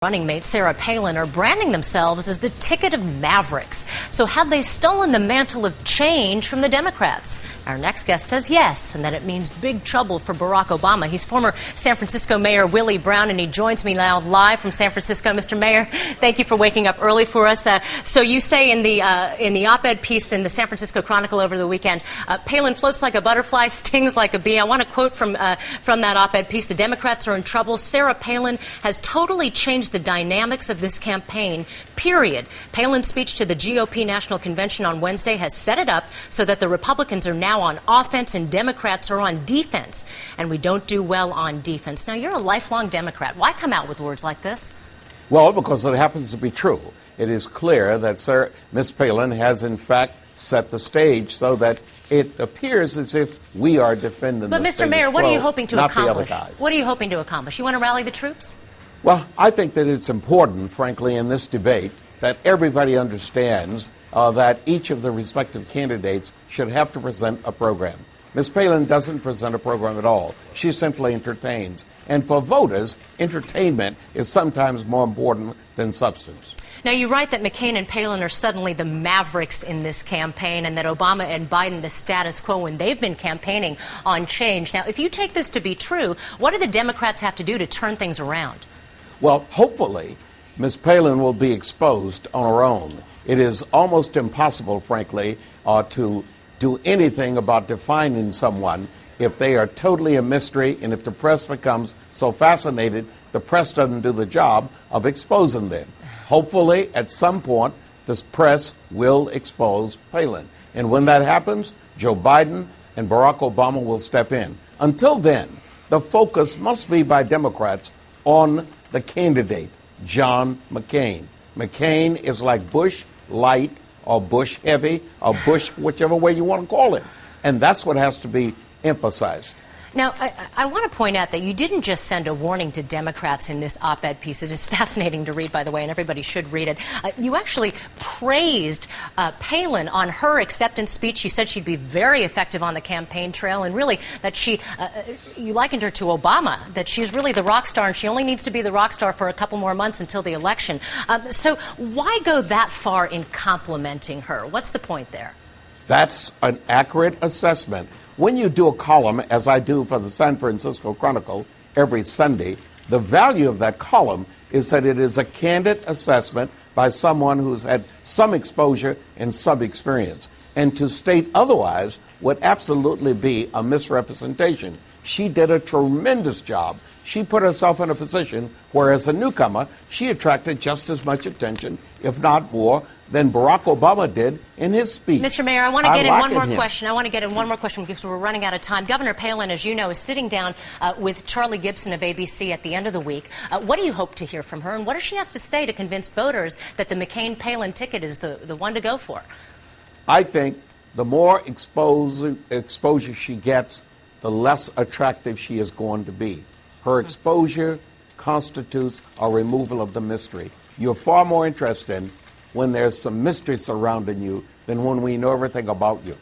Running mate Sarah Palin are branding themselves as the ticket of mavericks. So have they stolen the mantle of change from the Democrats? Our next guest says yes, and that it means big trouble for Barack Obama. He's former San Francisco Mayor Willie Brown, and he joins me now live from San Francisco. Mr. Mayor, thank you for waking up early for us. So you say in the op-ed piece in the San Francisco Chronicle over the weekend, Palin floats like a butterfly, stings like a bee. I want to quote from that op-ed piece: "The Democrats are in trouble. Sarah Palin has totally changed the dynamics of this campaign, period." Palin's speech to the GOP National Convention on Wednesday has set it up so that the Republicans are now on offense and Democrats are on defense. And we don't do well on defense. Now, you're a lifelong Democrat. Why come out with words like this? Well, because it happens to be true. It is clear that Ms. Palin has, in fact, set the stage so that it appears as if we are defending But, Mr. Mayor, what are you hoping to accomplish? The other guy. What are you hoping to accomplish? You want to rally the troops? Well, I think that it's important, frankly, in this debate that everybody understands that each of the respective candidates should have to present a program. Ms. Palin doesn't present a program at all. She simply entertains. And for voters, entertainment is sometimes more important than substance. Now, you write that McCain and Palin are suddenly the mavericks in this campaign, and that Obama and Biden the status quo when they've been campaigning on change. Now, if you take this to be true, what do the Democrats have to do to turn things around? Well, hopefully, Ms. Palin will be exposed on her own. It is almost impossible, frankly, to do anything about defining someone if they are totally a mystery, and if the press becomes so fascinated, the press doesn't do the job of exposing them. Hopefully, at some point, the press will expose Palin. And when that happens, Joe Biden and Barack Obama will step in. Until then, the focus must be by Democrats on the candidate, John McCain. McCain is like Bush light or Bush heavy or Bush whichever way you want to call it. And that's what has to be emphasized. Now, I want to point out that you didn't just send a warning to Democrats in this op-ed piece. It is fascinating to read, by the way, and everybody should read it. You actually praised Palin on her acceptance speech. You said she'd be very effective on the campaign trail, and really that you likened her to Obama, that she's really the rock star, and she only needs to be the rock star for a couple more months until the election. So why go that far in complimenting her? What's the point there? That's an accurate assessment. When you do a column, as I do for the San Francisco Chronicle every Sunday, the value of that column is that it is a candid assessment by someone who's had some exposure and some experience. And to state otherwise would absolutely be a misrepresentation. She did a tremendous job. She put herself in a position where, as a newcomer, she attracted just as much attention, if not more, than Barack Obama did in his speech. Mr. Mayor, I want to get in one more question. I want to get in one more question because we're running out of time. Governor Palin, as you know, is sitting down with Charlie Gibson of ABC at the end of the week. What do you hope to hear from her, and what does she have to say to convince voters that the McCain-Palin ticket is the one to go for? I think the more exposure she gets, the less attractive she is going to be. Her exposure constitutes a removal of the mystery. You're far more interested when there's some mystery surrounding you than when we know everything about you.